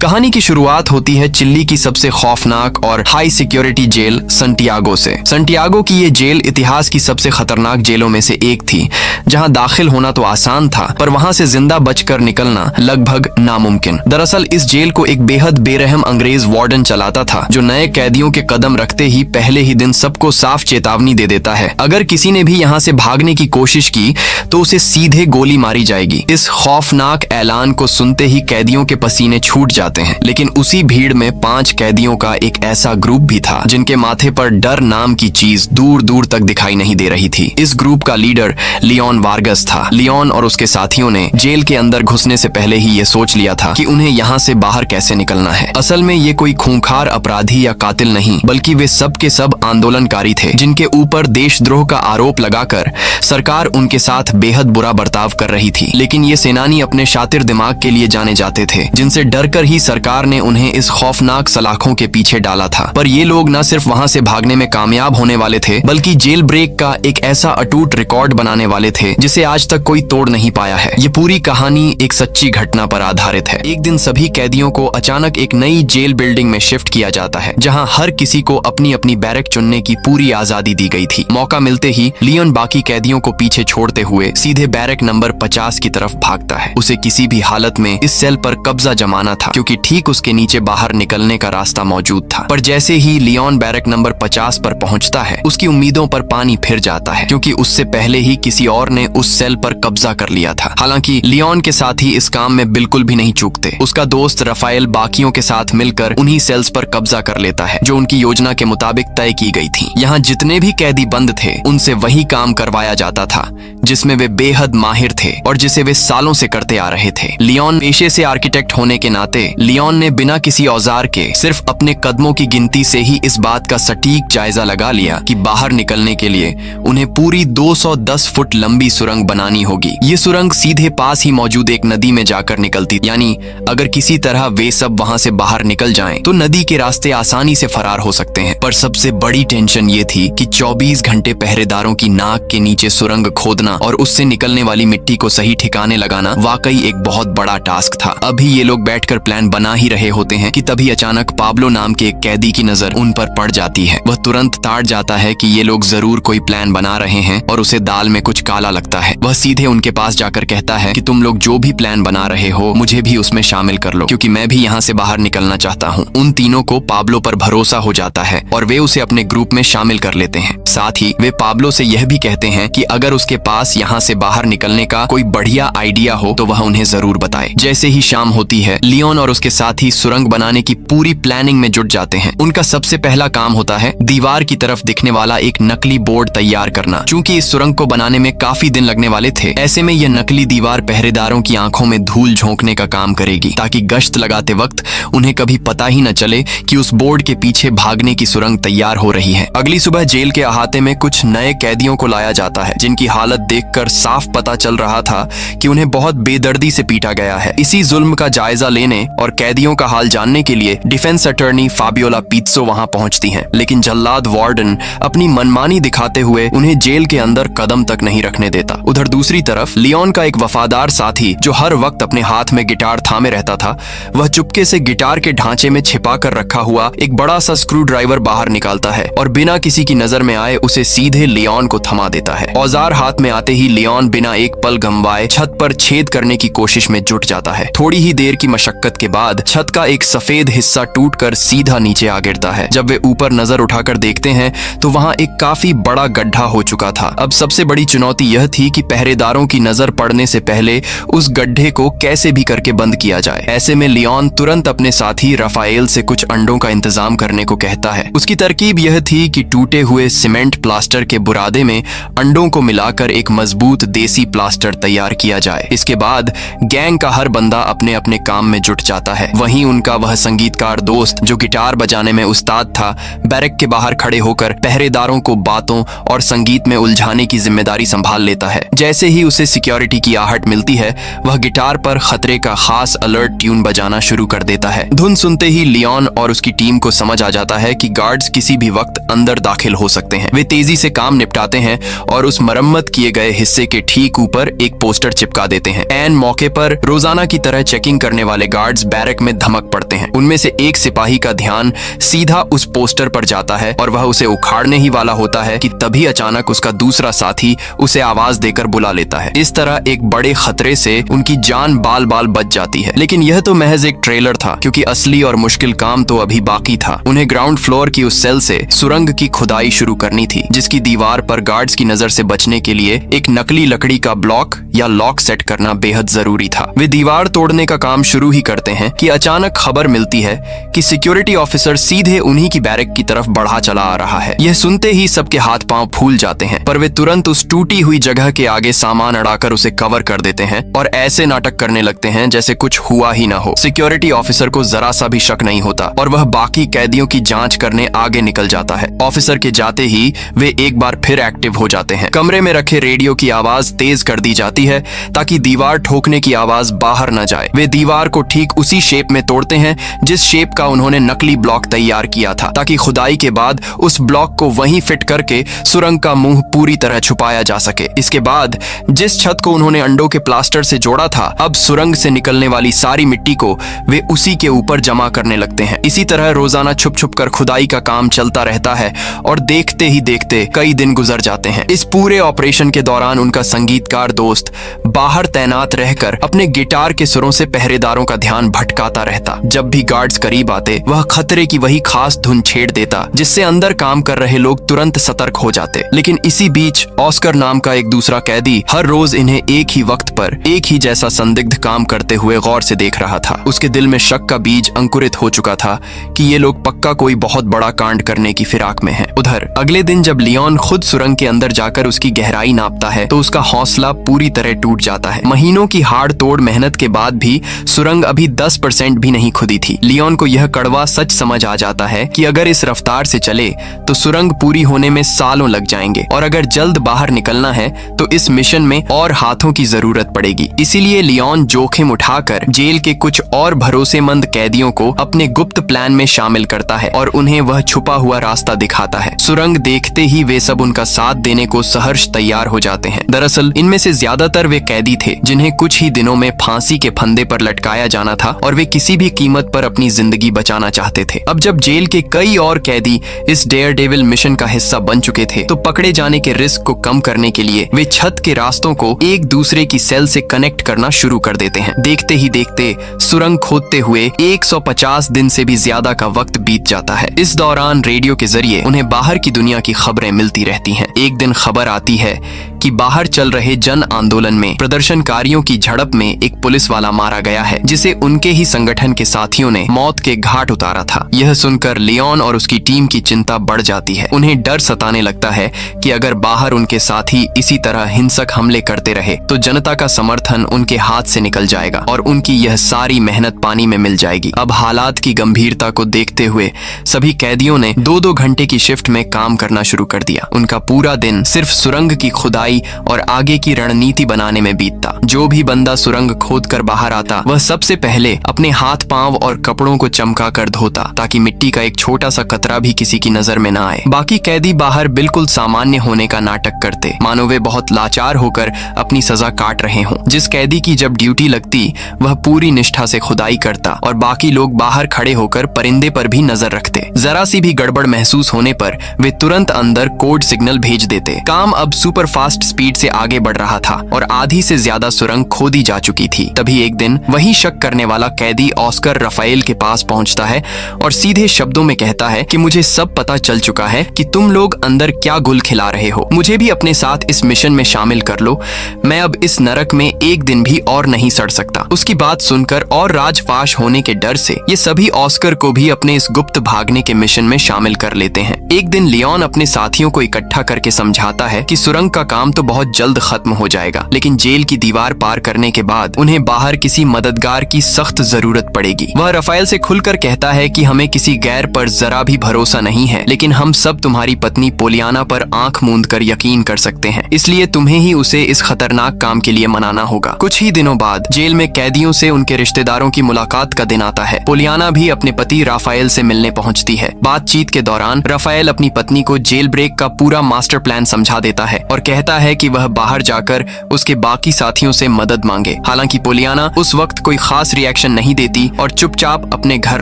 कहानी की शुरुआत होती है चिली की सबसे खौफनाक और हाई सिक्योरिटी जेल सैंटियागो से। सैंटियागो की ये जेल इतिहास की सबसे खतरनाक जेलों में से एक थी, जहां दाखिल होना तो आसान था, पर वहां से जिंदा बचकर निकलना लगभग नामुमकिन। दरअसल इस जेल को एक बेहद बेरहम अंग्रेज वार्डन चलाता था, जो नए कैदियों के कदम रखते ही पहले ही दिन सबको साफ चेतावनी दे देता है। अगर किसी ने भी यहाँ से भागने की कोशिश की तो उसे सीधे गोली मारी जाएगी। इस खौफनाक ऐलान को सुनते ही कैदियों के पसीने छूट जाते हैं। लेकिन उसी भीड़ में 5 कैदियों का एक ऐसा ग्रुप भी था जिनके माथे पर डर नाम की चीज दूर दूर तक दिखाई नहीं दे रही थी। इस ग्रुप का लीडर लियोन वार्गस था। लियोन और उसके साथियों ने जेल के अंदर घुसने से पहले ही ये सोच लिया था कि उन्हें यहाँ से बाहर कैसे निकलना है। असल में ये कोई खूंखार अपराधी या कातिल नहीं, बल्कि वे सब के सब आंदोलनकारी थे, जिनके ऊपर देशद्रोह का आरोप लगाकर सरकार उनके साथ बेहद बुरा बर्ताव कर रही थी। लेकिन ये सेनानी अपने शातिर दिमाग के लिए जाने जाते थे, जिनसे डरकर ही सरकार ने उन्हें इस खौफनाक सलाखों के पीछे डाला था। पर ये लोग न सिर्फ वहां से भागने में कामयाब होने वाले थे, बल्कि जेल ब्रेक का एक ऐसा अटूट रिकॉर्ड बनाने वाले थे जिसे आज तक कोई तोड़ नहीं पाया है। ये पूरी कहानी एक सच्ची घटना पर आधारित है। एक दिन सभी कैदियों को अचानक एक नई जेल बिल्डिंग में शिफ्ट किया जाता है, जहाँ हर किसी को अपनी अपनी बैरक चुनने की पूरी आजादी दी गई थी। मौका मिलते ही लियोन बाकी कैदियों को पीछे छोड़ते हुए सीधे बैरक नंबर 50 की तरफ भागता है। उसे किसी भी हालत में इस सेल पर कब्जा जमाना था, क्योंकि ठीक उसके नीचे बाहर निकलने का रास्ता मौजूद था। पर जैसे ही लियोन बैरक नंबर 50 पर पहुंचता है, उसकी उम्मीदों पर पानी फिर जाता है, क्योंकि उससे पहले ही किसी और ने उस सेल पर कब्जा कर लिया था। हालांकि लियोन के साथ ही इस काम में बिल्कुल भी नहीं चूकते। उसका दोस्त राफेल बाकियों के साथ मिलकर उन्हीं सेल्स पर कब्जा कर लेता है, जो उनकी योजना के मुताबिक तय की गई थी। यहाँ जितने भी कैदी बंद थे, उनसे वही काम करवाया जाता था जिसमें वे बेहद माहिर थे और जिसे वे सालों से करते आ रहे थे। लियोन पेशे से आर्किटेक्ट होने के नाते लियोन ने बिना किसी औजार के सिर्फ अपने कदमों की गिनती से ही इस बात का सटीक जायजा लगा लिया कि बाहर निकलने के लिए उन्हें पूरी 210 फुट लंबी सुरंग बनानी होगी। ये सुरंग सीधे पास ही मौजूद एक नदी में जाकर निकलती, यानी अगर किसी तरह वे सब वहां से बाहर निकल जाएं, तो नदी के रास्ते आसानी से फरार हो सकते हैं। पर सबसे बड़ी टेंशन ये थी कि 24 घंटे पहरेदारों की नाक के नीचे सुरंग खोदना और उससे निकलने वाली मिट्टी को सही ठिकाने लगाना वाकई एक बहुत बड़ा टास्क था। अभी ये लोग बैठकर प्लान बना ही रहे होते हैं कि तभी अचानक पाब्लो नाम के एक कैदी की नजर उन पर पड़ जाती है। वह तुरंत ताड़ जाता है कि ये लोग जरूर कोई प्लान बना रहे हैं और उसे दाल में कुछ काला लगता है। वह सीधे उनके पास जाकर कहता है कि तुम लोग जो भी प्लान बना रहे हो, मुझे भी उसमें शामिल कर लो, क्योंकि मैं भी यहाँ से बाहर निकलना चाहता हूँ। उन तीनों को पाब्लो पर भरोसा हो जाता है और वे उसे अपने ग्रुप में शामिल कर लेते हैं। साथ ही वे पाब्लो से यह भी कहते हैं कि अगर उसके पास यहाँ से बाहर निकलने का कोई बढ़िया आइडिया हो तो वह उन्हें जरूर बताए। जैसे ही शाम होती है, लियोन और उसके साथी सुरंग बनाने की पूरी प्लानिंग में जुट जाते हैं। उनका सबसे पहला काम होता है दीवार की तरफ दिखने वाला एक नकली बोर्ड तैयार करना। चूंकि इस सुरंग को बनाने में काफी दिन लगने वाले थे, ऐसे में यह नकली दीवार पहरेदारों की आंखों में धूल झोंकने का काम करेगी, ताकि गश्त लगाते वक्त उन्हें कभी पता ही न चले कि उस बोर्ड के पीछे भागने की सुरंग तैयार हो रही है। अगली सुबह जेल के अहाते में कुछ नए कैदियों को लाया जाता है, जिनकी हालत देखकर साफ पता चल रहा था कि उन्हें बहुत बेदर्दी से पीटा गया है। इसी जुल्म का जायजा लेने और कैदियों का हाल जानने के लिए डिफेंस अटॉर्नी फाबियोला पिज़्ज़ो वहां पहुंचती हैं, लेकिन जल्लाद वार्डन अपनी मनमानी दिखाते हुए उन्हें जेल के अंदर कदम तक नहीं रखने देता। उधर दूसरी तरफ लियोन का एक वफादार साथी, जो हर वक्त अपने हाथ में गिटार थामे रहता था, वह चुपके से गिटार के ढांचे में छिपा कर रखा हुआ एक बड़ा सा स्क्रू ड्राइवर बाहर निकालता है और बिना किसी की नजर में आए उसे सीधे लियोन को थमा देता है। औजार हाथ में आते ही लियोन बिना एक पल गंवाए छत पर छेद करने की कोशिश में जुट जाता है। थोड़ी ही देर की मशक्कत के बाद छत का एक सफेद हिस्सा टूटकर सीधा नीचे आ गिरता है। जब वे ऊपर नजर उठाकर देखते हैं तो वहां एक काफी बड़ा गड्ढा हो चुका था। अब सबसे बड़ी चुनौती यह थी कि पहरेदारों की नजर पड़ने से पहले उस गड्ढे को कैसे भी करके बंद किया जाए। ऐसे में लियोन तुरंत अपने साथी राफेल से कुछ अंडों का इंतजाम करने को कहता है। उसकी तरकीब यह थी कि टूटे हुए सीमेंट प्लास्टर के बुरादे में अंडों को मिलाकर एक मजबूत देसी प्लास्टर तैयार किया जाए। इसके बाद गैंग का हर बंदा अपने अपने काम में जुट जाता है। वहीं उनका वह संगीतकार दोस्त, जो गिटार बजाने में उस्ताद था, बैरक के बाहर खड़े होकर पहरेदारों को बातों और संगीत में उलझाने की जिम्मेदारी संभाल लेता है। जैसे ही उसे सिक्योरिटी की आहट मिलती है, वह गिटार पर खतरे का खास अलर्ट ट्यून बजाना शुरू कर देता है। धुन सुनते ही लियोन और उसकी टीम को समझ आ जाता है कि गार्ड्स किसी भी वक्त अंदर दाखिल हो सकते हैं। वे तेजी से काम निपटाते हैं और उस मरम्मत किए गए हिस्से के ठीक ऊपर एक पोस्टर चिपका देते हैं। ऐन मौके पर रोजाना की तरह चेकिंग करने वाले गार्ड्स बैरक में धमक पड़ते हैं। उनमें से एक सिपाही का ध्यान सीधा उस पोस्टर पर जाता है और वह उसे उखाड़ने ही वाला होता है कि तभी अचानक उसका दूसरा साथी उसे आवाज देकर बुला लेता है। इस तरह एक बड़े खतरे से उनकी जान बाल बाल बच जाती है। लेकिन यह तो महज एक ट्रेलर था, क्योंकि असली और मुश्किल काम तो अभी बाकी था। उन्हें ग्राउंड फ्लोर की उस सेल से सुरंग की खुदाई शुरू करनी थी, जिसकी दीवार पर गार्ड्स की नजर से बचने के लिए एक नकली लकड़ी का ब्लॉक या लॉक सेट करना बेहद जरूरी था। वे दीवार तोड़ने का काम शुरू ही करते हैं कि अचानक खबर मिलती है कि सिक्योरिटी ऑफिसर सीधे उन्हीं की बैरक की तरफ बढ़ा चला आ रहा है। यह सुनते ही सबके हाथ पांव फूल जाते हैं, पर वे तुरंत उस टूटी हुई जगह के आगे सामान अड़ाकर उसे कवर कर देते हैं और ऐसे नाटक करने लगते हैं जैसे कुछ हुआ ही ना हो। सिक्योरिटी ऑफिसर को जरा सा भी शक नहीं होता और वह बाकी कैदियों की जांच करने आगे निकल जाता है। ऑफिसर के जाते ही वे एक बार फिर एक्टिव हो जाते हैं। कमरे में रखे रेडियो की आवाज तेज कर दी जाती है ताकि दीवार ठोकने की आवाज बाहर न जाए। वे दीवार को ठीक उसी शेप में तोड़ते हैं जिस शेप का उन्होंने नकली ब्लॉक तैयार किया था, ताकि खुदाई के बाद उस ब्लॉक को वहीं फिट करके सुरंग का मुंह पूरी तरह छुपाया जा सके। इसके बाद जिस छत को उन्होंने अंडों के प्लास्टर से जोड़ा था, अब सुरंग से निकलने वाली सारी मिट्टी को वे उसी के ऊपर जमा करने लगते हैं। इसी तरह रोजाना छुप छुप कर खुदाई का काम चलता रहता है और देखते ही देखते कई दिन गुजर जाते हैं। इस पूरे ऑपरेशन के दौरान उनका संगीतकार दोस्त बाहर तैनात रहकर अपने गिटार के सुरों से पहरेदारों का ध्यान भटकाता रहता। जब भी गार्ड्स करीब आते, वह खतरे की वही खास धुन छेड़ देता जिससे अंदर काम कर रहे लोग तुरंत सतर्क हो जाते। लेकिन इसी बीच ऑस्कर नाम का एक दूसरा कैदी हर रोज इन्हें एक ही वक्त पर एक ही जैसा संदिग्ध काम करते हुए गौर से देख रहा था। उसके दिल में शक का बीज अंकुरित हो चुका था कि ये लोग पक्का कोई बहुत बड़ा कांड करने की फिराक में हैं। उधर अगले दिन जब लियोन खुद सुरंग के अंदर जाकर उसकी गहराई नापता है तो उसका हौसला पूरी तरह टूट जाता है। महीनों की हाड़ तोड़ मेहनत के बाद भी सुरंग अभी 10% भी नहीं खुदी थी। लियोन को यह कड़वा सच समझ आ जाता है कि अगर इस रफ्तार से चले तो सुरंग पूरी होने में सालों लग जाएंगे और अगर जल्द बाहर निकलना है तो इस मिशन में और हाथों की जरूरत पड़ेगी। इसीलिए लियोन जोखिम उठाकर जेल के कुछ और भरोसेमंद कैदियों को अपने गुप्त प्लान में शामिल करता है और उन्हें वह छुपा हुआ रास्ता दिखाता है। सुरंग देखते ही वे सब उनका साथ देने को सहर्ष तैयार हो जाते हैं। दरअसल इनमें से ज्यादातर वे कैदी थे जिन्हें कुछ ही दिनों में फांसी के फंदे पर लटकाया जाना था और वे किसी भी कीमत पर अपनी जिंदगी बचाना चाहते थे। अब जब जेल के कई और कैदी इस डेयर डेविल मिशन का हिस्सा बन चुके थे तो पकड़े जाने के रिस्क को कम करने के लिए वे छत के रास्तों को एक दूसरे की सेल से कनेक्ट करना शुरू कर देते हैं। देखते ही देखते सुरंग खोदते हुए 150 दिन से भी ज्यादा का वक्त बीत जाता है। इस दौरान रेडियो के जरिए उन्हें बाहर की दुनिया की खबरें मिलती रहती हैं। एक दिन खबर आती है कि बाहर चल रहे जन आंदोलन में प्रदर्शनकारियों की झड़प में एक पुलिस वाला मारा गया है जिसे उनके ही संगठन के साथियों ने मौत के घाट उतारा था। यह सुनकर लियोन और उसकी टीम की चिंता बढ़ जाती है। उन्हें डर सताने लगता है कि अगर बाहर उनके साथी इसी तरह हिंसक हमले करते रहे तो जनता का समर्थन उनके हाथ से निकल जाएगा और उनकी यह सारी मेहनत पानी में मिल जाएगी। अब हालात की गंभीरता को देखते हुए सभी कैदियों ने 2-2 घंटे की शिफ्ट में काम करना शुरू कर दिया। उनका पूरा दिन सिर्फ सुरंग की खुदाई और आगे की रणनीति बनाने में बीतता। जो भी बंदा सुरंग खोद कर बाहर आता वह सबसे पहले अपने हाथ पांव और कपड़ों को चमका कर धोता ताकि मिट्टी का एक छोटा सा कतरा भी किसी की नजर में न आए। बाकी कैदी बाहर बिल्कुल सामान्य होने का नाटक करते, मानो वे बहुत लाचार होकर अपनी सजा काट रहे हों। जिस कैदी की जब ड्यूटी लगती वह पूरी निष्ठा से खुदाई करता और बाकी लोग बाहर खड़े होकर परिंदे पर भी नजर रखते। जरा सी भी गड़बड़ महसूस होने पर वे तुरंत अंदर कोड सिग्नल भेज देते। काम अब सुपर फास्ट स्पीड से आगे बढ़ रहा था और आधी से ज्यादा सुरंग खोदी जा चुकी थी। तभी एक दिन वही शक करने वाला कैदी ऑस्कर रफाएल के पास पहुंचता है और सीधे शब्दों में कहता है कि मुझे सब पता चल चुका है कि तुम लोग अंदर क्या गुल खिला रहे हो। मुझे भी अपने साथ इस मिशन में शामिल कर लो। मैं अब इस नरक में एक दिन भी और नहीं सड़ सकता। उसकी बात सुनकर और राजफाश होने के डर से ये सभी ऑस्कर को भी अपने इस गुप्त भागने के मिशन में शामिल कर लेते हैं। एक दिन लियोन अपने साथियों को इकट्ठा करके समझाता है कि सुरंग का काम तो बहुत जल्द खत्म हो जाएगा, लेकिन जेल की दीवार पार करने के बाद उन्हें बाहर किसी मददगार की सख्त जरूरत पड़ेगी। वह रफाएल से खुलकर कहता है कि हमें किसी गैर पर जरा भी भरोसा नहीं है, लेकिन हम सब तुम्हारी पत्नी पोलियाना पर आंख मूंद कर यकीन कर सकते हैं, इसलिए तुम्हें ही उसे इस खतरनाक काम के लिए मनाना होगा। कुछ ही दिनों बाद जेल में कैदियों से उनके रिश्तेदारों की मुलाकात का दिन आता है। पोलियाना भी अपने पति राफाएल से मिलने पहुंचती है। बातचीत के दौरान राफाएल अपनी पत्नी को जेल ब्रेक का पूरा मास्टर प्लान समझा देता है और कहता है कि वह बाहर जाकर उसके बाकी साथियों से मदद मांगे। हालांकि पोलियाना उस वक्त कोई खास रिएक्शन नहीं देती और चुपचाप अपने घर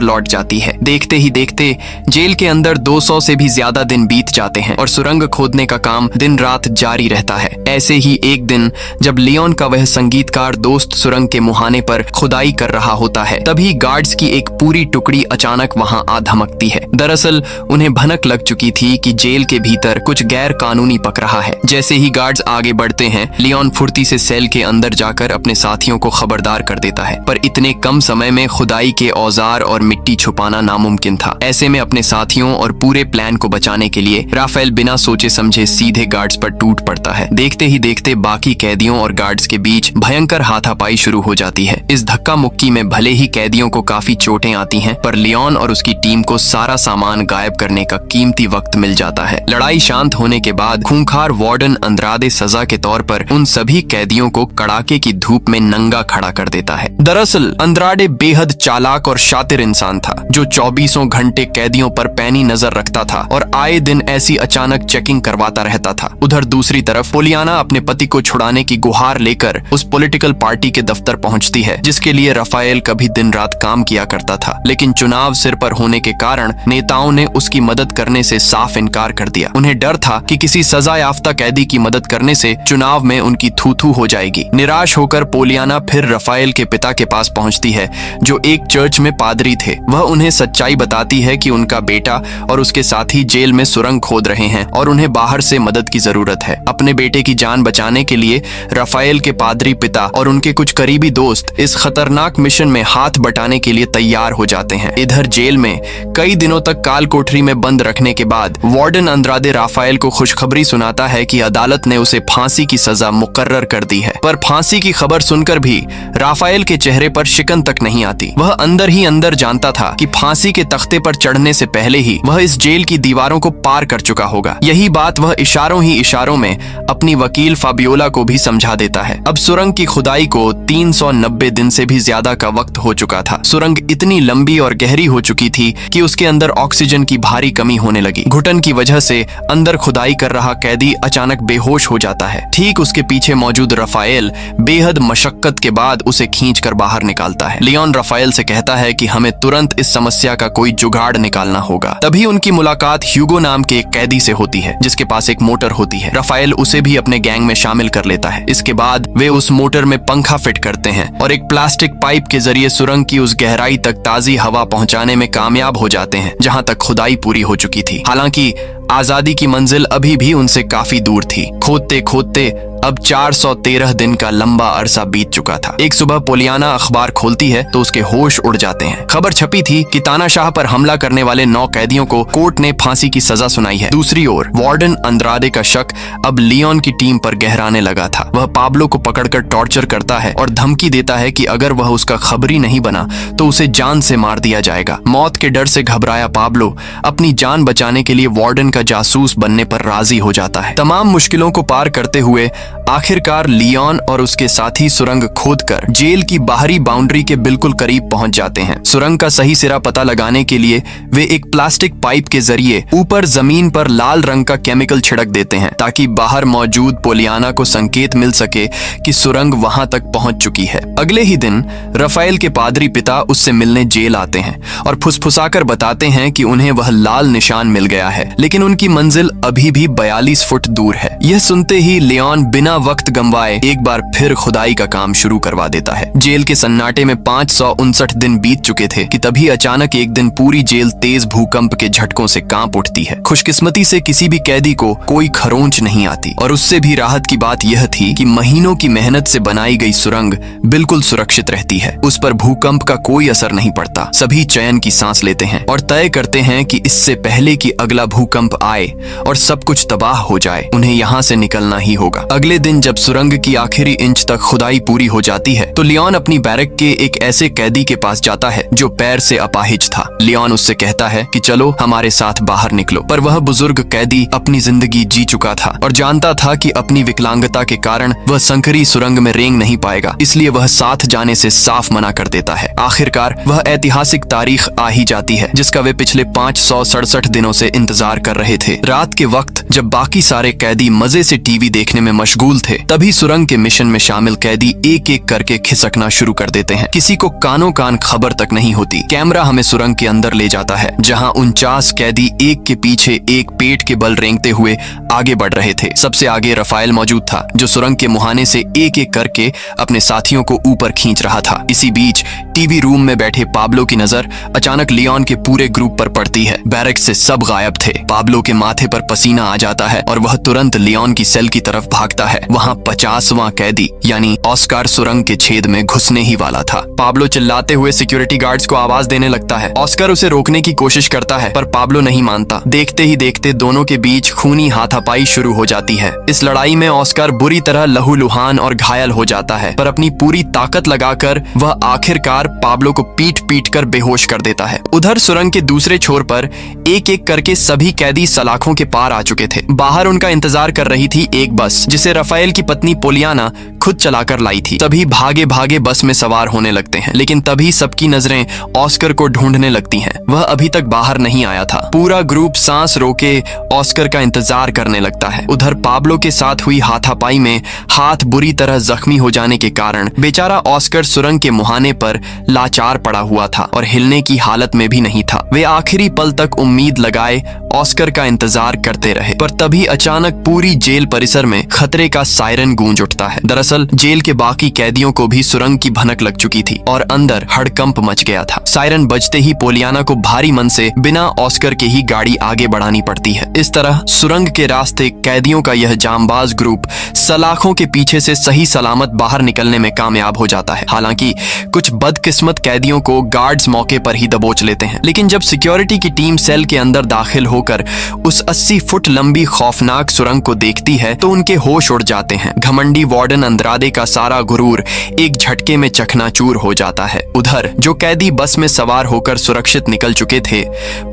लौट जाती है। देखते ही देखते जेल के अंदर 200 से भी ज्यादा दिन बीत जाते हैं और सुरंग खोदने का काम दिन रात जारी रहता है। ऐसे ही एक दिन जब लियोन का वह संगीतकार दोस्त सुरंग के मुहाने पर खुदाई कर रहा होता है, तभी गार्ड्स की एक पूरी टुकड़ी अचानक वहां आ धमकती है। दरअसल उन्हें भनक लग चुकी थी कि जेल के भीतर कुछ गैर कानूनी पक रहा है। जैसे ही गार्ड्स आगे बढ़ते हैं, लियोन फुर्ती से सेल के अंदर जाकर अपने साथियों को खबरदार कर देता है, पर इतने कम समय में खुदाई के औजार और मिट्टी छुपाना नामुमकिन था। ऐसे में अपने साथियों और पूरे प्लान को बचाने के लिए राफेल बिना सोचे समझे सीधे गार्ड्स पर टूट पड़ता है। देखते ही देखते बाकी कैदियों और गार्ड्स के बीच भयंकर हाथापाई शुरू हो जाती है। इस धक्का मुक्की में भले ही कैदियों को काफी चोटें आती हैं, पर लियोन और उसकी टीम को सारा सामान गायब करने का कीमती वक्त मिल जाता है। लड़ाई शांत होने के बाद खूंखार वार्डन अंद्रादे सजा के तौर पर उन सभी कैदियों को कड़ाके की धूप में नंगा खड़ा कर देता है। दरअसल अंद्राडे बेहद चालाक और शातिर इंसान था, जो 24 घंटे कैदियों पर पैनी नजर रखता था और आए दिन ऐसी अचानक चेकिंग करवाता रहता था। उधर दूसरी तरफ पोलियाना अपने पति को छुड़ाने की गुहार लेकर उस पॉलिटिकल पार्टी के दफ्तर पहुंचती है, जिसके लिए राफेल कभी दिन रात काम किया करता था। लेकिन चुनाव सिर पर होने के कारण नेताओं ने उसकी मदद करने से साफ इनकार कर दिया। उन्हें डर था कि किसी सजा याफ्ता कैदी की मदद करने से चुनाव में उनकी थू-थू हो जाएगी। निराश होकर पोलियाना फिर राफेल के पिता के पास पहुंचती है, जो एक चर्च में पादरी थे। वह उन्हें सच्चाई बताती है कि उनका बेटा और उसके साथी जेल में सुरंग खोद रहे हैं और उन्हें बाहर से मदद की जरूरत है। अपने बेटे की जान बचाने के लिए राफेल के पादरी पिता और उनके कुछ करीबी दोस्त इस खतरनाक मिशन में हाथ बटाने के लिए तैयार हो जाते हैं। इधर जेल में कई दिनों तक काल कोठरी में बंद रखने के बाद वार्डन अंद्रादे राफेल को खुशखबरी सुनाता है कि अदालत ने उसे फांसी की सजा मुकर्रर कर दी है। पर फांसी की खबर सुनकर भी राफेल के चेहरे पर शिकन तक नहीं आती। वह अंदर ही अंदर जानता था कि फांसी के तख्ते पर चढ़ने से पहले ही वह इस जेल की दीवारों को पार कर चुका होगा। यही बात वह इशारों ही इशारों में अपनी वकील फाबियोला को भी समझा देता है। अब सुरंग की खुदाई को 390 दिन से भी ज्यादा का वक्त हो चुका था। सुरंग इतनी लंबी और गहरी हो चुकी थी कि उसके अंदर ऑक्सीजन की भारी कमी होने लगी। घुटन की वजह से अंदर खुदाई कर रहा कैदी अचानक बेहोश हो जाता है। ठीक उसके पीछे मौजूद राफेल बेहद मशक्कत के बाद उसे खींचकर बाहर निकालता है। लियोन राफेल से कहता है कि हमें तुरंत इस समस्या का कोई जुगाड़ निकालना होगा। तभी उनकी मुलाकात ह्यूगो नाम के एक कैदी से होती है, जिसके पास एक मोटर होती है। राफेल उसे भी अपने गैंग में शामिल कर लेता है। इसके बाद वे उस मोटर में पंखा फिट करते हैं और एक प्लास्टिक पाइप के जरिए सुरंग की उस गहराई तक ताजी हवा पहुंचाने में कामयाब हो जाते हैं, जहां तक खुदाई पूरी हो चुकी थी। हालांकि आजादी की मंजिल अभी भी उनसे काफी दूर थी। खोदते खोदते अब 413 दिन का लंबा अरसा बीत चुका था। एक सुबह पोलियाना अखबार खोलती है तो उसके होश उड़ जाते हैं। खबर छपी थी कि तानाशाह पर हमला करने वाले 9 कैदियों को कोर्ट ने फांसी की सजा सुनाई है। दूसरी ओर वार्डन अंद्रादे का शक अब लियोन की टीम पर गहराने लगा था। वह पाब्लो को पकड़कर टॉर्चर करता है और धमकी देता है कि अगर वह उसका खबरी नहीं बना तो उसे जान से मार दिया जाएगा। मौत के डर से घबराया पाब्लो अपनी जान बचाने के लिए वार्डन का जासूस बनने पर राजी हो जाता है। तमाम मुश्किलों को पार करते हुए आखिरकार लियोन और उसके साथी सुरंग खोदकर जेल की बाहरी बाउंड्री के बिल्कुल करीब पहुंच जाते हैं। सुरंग का सही सिरा पता लगाने के लिए वे एक प्लास्टिक पाइप के जरिए ऊपर जमीन पर लाल रंग का केमिकल छिड़क देते हैं, ताकि बाहर मौजूद पोलियाना को संकेत मिल सके कि सुरंग वहां तक पहुंच चुकी है। अगले ही दिन राफेल के पादरी पिता उससे मिलने जेल आते हैं और फुसफुसाकर बताते हैं कि उन्हें वह लाल निशान मिल गया है, लेकिन उनकी मंजिल अभी भी 42 फुट दूर है। यह सुनते ही लियोन बिना वक्त गंवाए एक बार फिर खुदाई का काम शुरू करवा देता है। जेल के सन्नाटे में 559 दिन बीत चुके थे कि तभी अचानक एक दिन पूरी जेल तेज भूकंप के झटकों से कांप उठती है। खुशकिस्मती से किसी भी कैदी को कोई खरोंच नहीं आती और उससे भी राहत की बात यह थी कि महीनों की मेहनत से बनाई गई सुरंग बिल्कुल सुरक्षित रहती है। उस पर भूकंप का कोई असर नहीं पड़ता। सभी चैन की सांस लेते हैं और तय करते हैं कि इससे पहले कि अगला भूकंप आए और सब कुछ तबाह हो जाए, उन्हें यहाँ से निकलना ही होगा। अगले अगले दिन जब सुरंग की आखिरी इंच तक खुदाई पूरी हो जाती है तो लियोन अपनी बैरक के एक ऐसे कैदी के पास जाता है जो पैर से अपाहिज था। लियोन उससे कहता है कि चलो हमारे साथ बाहर निकलो, पर वह बुजुर्ग कैदी अपनी जिंदगी जी चुका था और जानता था कि अपनी विकलांगता के कारण वह संकरी सुरंग में रेंग नहीं पाएगा, इसलिए वह साथ जाने से साफ मना कर देता है। आखिरकार वह ऐतिहासिक तारीख आ ही जाती है जिसका वे पिछले 567 दिनों से इंतजार कर रहे थे। रात के वक्त जब बाकी सारे कैदी मजे से टीवी देखने में मशगूल थे, तभी सुरंग के मिशन में शामिल कैदी एक एक करके खिसकना शुरू कर देते हैं। किसी को कानों कान खबर तक नहीं होती। कैमरा हमें सुरंग के अंदर ले जाता है जहां 49 कैदी एक के पीछे एक पेट के बल रेंगते हुए आगे बढ़ रहे थे। सबसे आगे रफाएल मौजूद था जो सुरंग के मुहाने से एक एक करके अपने साथियों को ऊपर खींच रहा था। इसी बीच टीवी रूम में बैठे पाब्लो की नजर अचानक लियोन के पूरे ग्रुप पर पड़ती है। बैरक से सब गायब थे। पाब्लो के माथे पर पसीना आ जाता है और वह तुरंत लियोन की सेल की तरफ भागता है। वहां 50वां कैदी यानी ऑस्कार सुरंग के छेद में घुसने ही वाला था। पाब्लो चिल्लाते हुए सिक्योरिटी गार्ड्स को आवाज देने लगता है। ऑस्कर उसे रोकने की कोशिश करता है पर पाब्लो नहीं मानता। देखते ही देखते दोनों के बीच खूनी हाथापाई शुरू हो जाती है। इस लड़ाई में ऑस्कर बुरी तरह लहूलुहान और घायल हो जाता है, पर अपनी पूरी ताकत लगाकर वह आखिरकार पाब्लो को पीट पीट कर बेहोश कर देता है। उधर सुरंग के दूसरे छोर पर एक एक करके सभी कैदी सलाखों के पार आ चुके थे। बाहर उनका इंतजार कर रही थी एक बस जिसे रफाएल की पत्नी पोलियाना खुद चलाकर लाई थी। तभी भागे भागे बस में सवार होने लगते हैं, लेकिन तभी सबकी नजरें ऑस्कर को ढूंढने लगती हैं। वह अभी तक बाहर नहीं आया था। पूरा ग्रुप सांस रोके ऑस्कर का इंतजार करने लगता है। उधर पाब्लो के साथ हुई हाथापाई में हाथ बुरी तरह जख्मी हो जाने के कारण बेचारा ऑस्कर सुरंग के मुहाने पर लाचार पड़ा हुआ था और हिलने की हालत में भी नहीं था। वे आखिरी पल तक उम्मीद लगाए ऑस्कर का इंतजार करते रहे, पर तभी अचानक पूरी जेल परिसर में खतरे का सायरन गूंज उठता है। दरअसल जेल के बाकी कैदियों को भी सुरंग की भनक लग चुकी थी और अंदर हड़कंप मच गया था। सायरन बजते ही पोलियाना को भारी मन से बिना ऑस्कर के ही गाड़ी आगे बढ़ानी पड़ती है। इस तरह सुरंग के रास्ते कैदियों का यह जांबाज ग्रुप सलाखों के पीछे से सही सलामत बाहर निकलने में कामयाब हो जाता है। हालांकि कुछ बदकिस्मत कैदियों को गार्ड्स मौके पर ही दबोच लेते हैं, लेकिन जब सिक्योरिटी की टीम सेल के अंदर दाखिल होकर उस 80 फुट लंबी खौफनाक सुरंग को देखती है तो उनके होश उड़ जाते हैं। घमंडी वार्डन अंद्रादे का सारा गुरूर एक झटके में चकनाचूर हो जाता है। उधर जो कैदी बस में सवार होकर सुरक्षित निकल चुके थे,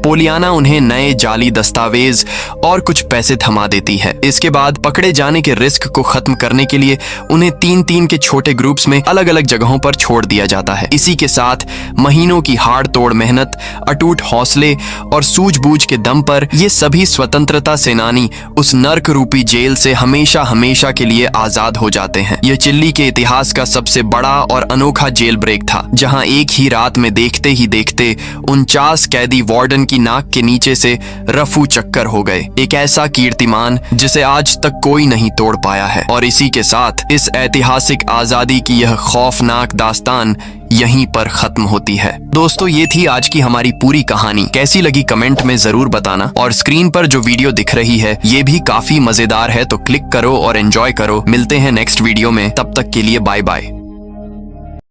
पोलियाना उन्हें नए जाली दस्तावेज और कुछ पैसे थमा देती है। इसके बाद पकड़े जाने के रिस्क को खत्म करने के लिए उन्हें 3-3 के छोटे ग्रुप्स में अलग अलग जगहों पर छोड़ दिया जाता है। इसी के साथ महीनों की हाड़ तोड़ मेहनत, अटूट हौसले और सूझबूझ के दम पर ये सभी स्वतंत्रता सेनानी उस नर्क रूपी जेल से हमेशा हमेशा के लिए आजाद हो जाते हैं। यह चिल्ली के इतिहास का सबसे बड़ा और अनोखा जेल ब्रेक था, जहां एक ही रात में देखते ही देखते 49 कैदी वार्डन की नाक के नीचे से रफू चक्कर हो गए। एक ऐसा कीर्तिमान जिसे आज तक कोई नहीं तोड़ पाया है। और इसी के साथ इस ऐतिहासिक आजादी की यह खौफनाक दास्तान यहीं पर खत्म होती है। दोस्तों, ये थी आज की हमारी पूरी कहानी। कैसी लगी कमेंट में जरूर बताना, और स्क्रीन पर जो वीडियो दिख रही है ये भी काफी मजेदार है, तो क्लिक करो और एंजॉय करो। मिलते हैं नेक्स्ट वीडियो में, तब तक के लिए बाय बाय।